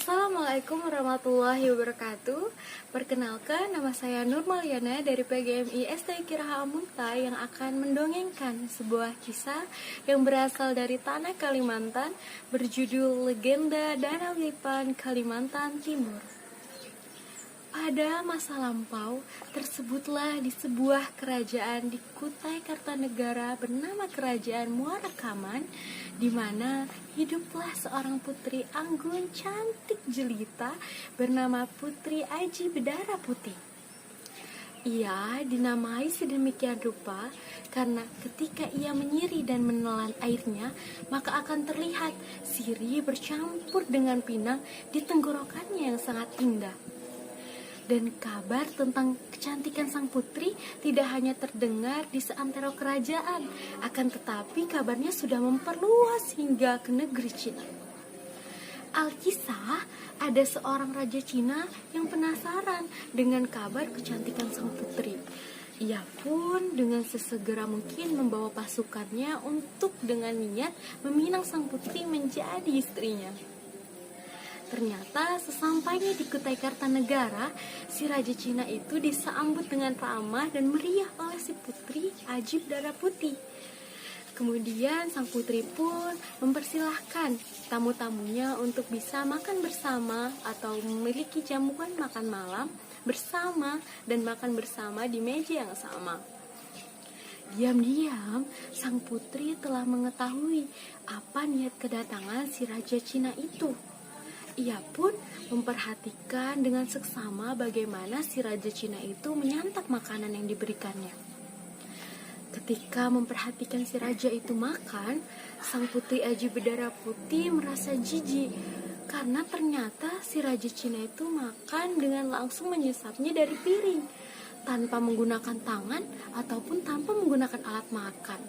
Assalamualaikum warahmatullahi wabarakatuh. Perkenalkan, nama saya Nurmaliana dari PGMI STI Kiraha Muntai yang akan mendongengkan sebuah kisah yang berasal dari tanah Kalimantan berjudul Legenda Danau Lipan Kalimantan Timur. Pada masa lampau, tersebutlah di sebuah kerajaan di Kutai Kartanegara bernama Kerajaan Muara Kaman, di mana hiduplah seorang putri anggun cantik jelita bernama Putri Aji Bedara Putih. Ia dinamai sedemikian rupa karena ketika ia menyiri dan menelan airnya, maka akan terlihat sirih bercampur dengan pinang di tenggorokannya yang sangat indah. Dan kabar tentang kecantikan sang putri tidak hanya terdengar di seantero kerajaan, akan tetapi kabarnya sudah memperluas hingga ke negeri Cina. Alkisah, ada seorang raja Cina yang penasaran dengan kabar kecantikan sang putri. Ia pun dengan sesegera mungkin membawa pasukannya untuk dengan niat meminang sang putri menjadi istrinya. Ternyata sesampainya di Kutai Kartanegara, si Raja Cina itu disambut dengan ramah dan meriah oleh si Putri Aji Bedara Putih. Kemudian sang putri pun mempersilahkan tamu-tamunya untuk bisa makan bersama atau memiliki jamuan makan malam bersama dan makan bersama di meja yang sama. Diam-diam, sang putri telah mengetahui apa niat kedatangan si Raja Cina itu. Ia pun memperhatikan dengan seksama bagaimana si Raja Cina itu menyantap makanan yang diberikannya. Ketika memperhatikan si raja itu makan, sang putri Aji Bedara Putih merasa jijik karena ternyata si Raja Cina itu makan dengan langsung menyesapnya dari piring tanpa menggunakan tangan ataupun tanpa menggunakan alat makan.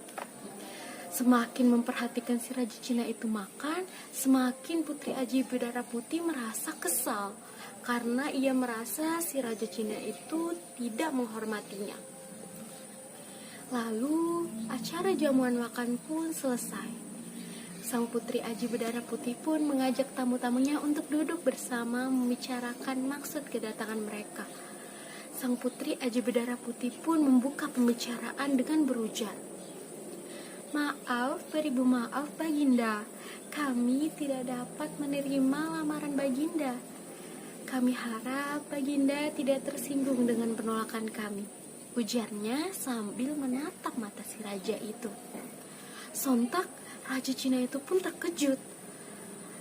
Semakin memperhatikan si Raja Cina itu makan, semakin Putri Aji Bedara Putih merasa kesal karena ia merasa si Raja Cina itu tidak menghormatinya. Lalu acara jamuan makan pun selesai. Sang Putri Aji Bedara Putih pun mengajak tamu-tamunya untuk duduk bersama membicarakan maksud kedatangan mereka. Sang Putri Aji Bedara Putih pun membuka pembicaraan dengan berujar, "Maaf, beribu maaf Baginda, kami tidak dapat menerima lamaran Baginda. Kami harap Baginda tidak tersinggung dengan penolakan kami," ujarnya sambil menatap mata si raja itu. Sontak, Raja Cina itu pun terkejut.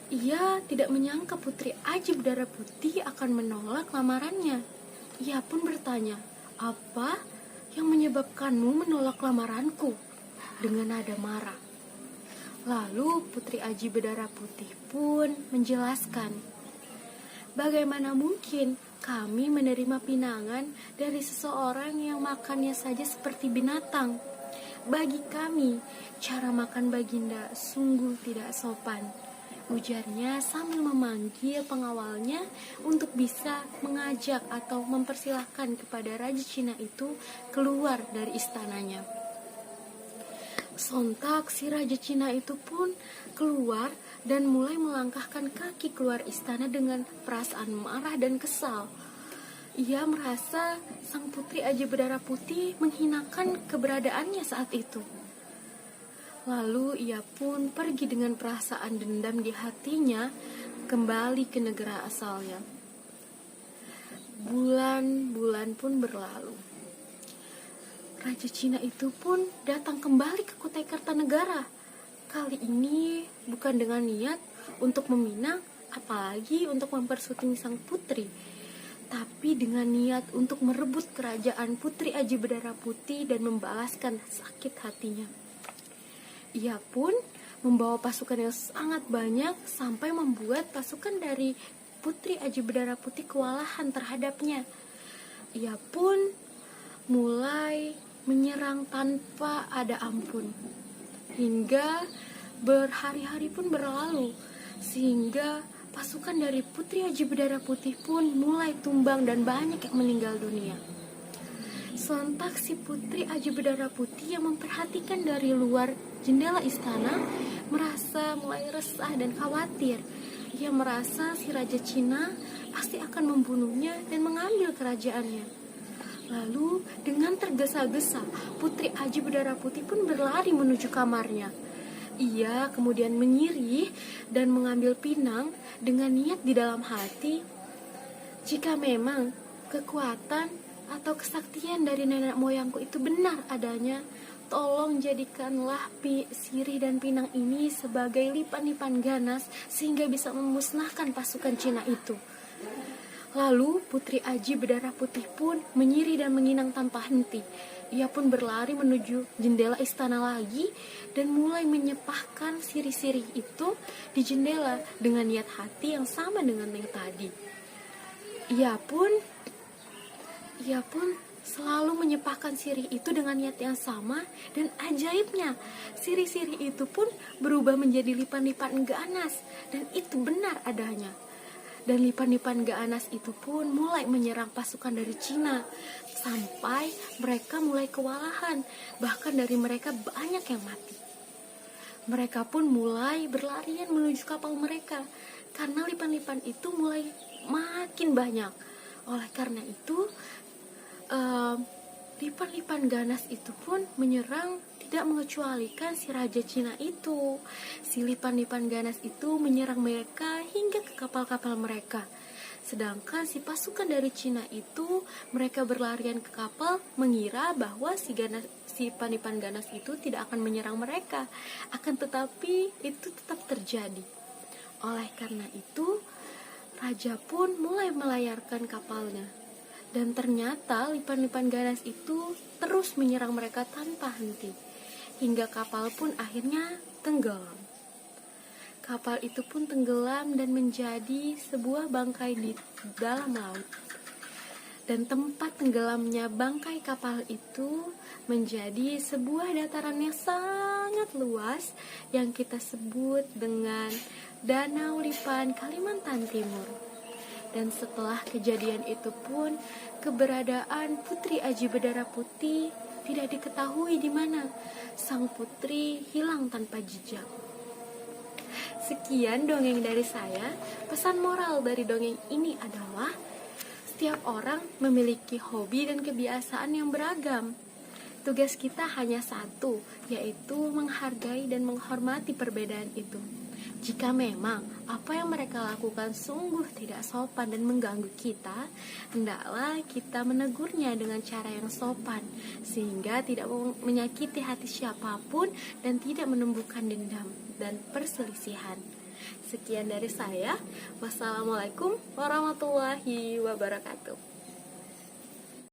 Ia tidak menyangka Putri Aji Bedara Putih akan menolak lamarannya. Ia pun bertanya, "Apa yang menyebabkanmu menolak lamaranku?" dengan nada marah. Lalu Putri Aji Bedara Putih pun menjelaskan, "Bagaimana mungkin kami menerima pinangan dari seseorang yang makannya saja seperti binatang? Bagi kami, cara makan Baginda sungguh tidak sopan," ujarnya sambil memanggil pengawalnya untuk bisa mengajak atau mempersilahkan kepada Raja Cina itu keluar dari istananya. Sontak si Raja Cina itu pun keluar dan mulai melangkahkan kaki keluar istana dengan perasaan marah dan kesal. Ia merasa sang Putri Aji Bedara Putih menghinakan keberadaannya saat itu. Lalu ia pun pergi dengan perasaan dendam di hatinya kembali ke negara asalnya. Bulan-bulan pun berlalu. Raja Cina itu pun datang kembali ke Kutai Kartanegara. Kali ini bukan dengan niat untuk meminang, apalagi untuk mempersuting sang putri, tapi dengan niat untuk merebut kerajaan Putri Aji Bedara Putih dan membalaskan sakit hatinya. Ia pun membawa pasukan yang sangat banyak sampai membuat pasukan dari Putri Aji Bedara Putih kewalahan terhadapnya. Ia pun mulai menyerang tanpa ada ampun. Hingga berhari-hari pun berlalu, sehingga pasukan dari Putri Aji Bedara Putih pun mulai tumbang dan banyak yang meninggal dunia. Sontak si Putri Aji Bedara Putih yang memperhatikan dari luar jendela istana merasa mulai resah dan khawatir. Ia merasa si Raja Cina pasti akan membunuhnya dan mengambil kerajaannya. Lalu dengan tergesa-gesa, Putri Aji Berdarah Putih pun berlari menuju kamarnya. Ia kemudian menyirih dan mengambil pinang dengan niat di dalam hati, jika memang kekuatan atau kesaktian dari nenek moyangku itu benar adanya, tolong jadikanlah sirih dan pinang ini sebagai lipan-lipan ganas sehingga bisa memusnahkan pasukan Cina itu. Lalu Putri Aji Berdarah Putih pun menyirih dan menginang tanpa henti. Ia pun berlari menuju jendela istana lagi dan mulai menyepahkan sirih-sirih itu di jendela dengan niat hati yang sama dengan yang tadi. Ia pun selalu menyepahkan sirih itu dengan niat yang sama, dan ajaibnya sirih-sirih itu pun berubah menjadi lipan-lipan ganas, dan itu benar adanya. Dan lipan-lipan ganas itu pun mulai menyerang pasukan dari Cina sampai mereka mulai kewalahan, bahkan dari mereka banyak yang mati. Mereka pun mulai berlarian menuju kapal mereka karena lipan-lipan itu mulai makin banyak. Oleh karena itu lipan-lipan ganas itu pun menyerang, tidak mengecualikan si Raja Cina itu. Si lipan-lipan ganas itu menyerang mereka hingga ke kapal-kapal mereka. Sedangkan si pasukan dari Cina itu, mereka berlarian ke kapal mengira bahwa si lipan-lipan ganas itu tidak akan menyerang mereka. Akan tetapi itu tetap terjadi. Oleh karena itu, Raja pun mulai melayarkan kapalnya. Dan ternyata lipan-lipan ganas itu terus menyerang mereka tanpa henti, hingga kapal pun akhirnya tenggelam. Kapal itu pun tenggelam dan menjadi sebuah bangkai di dalam laut. Dan tempat tenggelamnya bangkai kapal itu menjadi sebuah dataran yang sangat luas yang kita sebut dengan Danau Lipan Kalimantan Timur. Dan setelah kejadian itu pun, keberadaan Putri Aji Berdarah Putih tidak diketahui di mana. Sang putri hilang tanpa jejak. Sekian dongeng dari saya. Pesan moral dari dongeng ini adalah setiap orang memiliki hobi dan kebiasaan yang beragam. Tugas kita hanya satu, yaitu menghargai dan menghormati perbedaan itu. Jika memang apa yang mereka lakukan sungguh tidak sopan dan mengganggu kita, hendaklah kita menegurnya dengan cara yang sopan, sehingga tidak menyakiti hati siapapun dan tidak menumbuhkan dendam dan perselisihan. Sekian dari saya. Wassalamualaikum warahmatullahi wabarakatuh.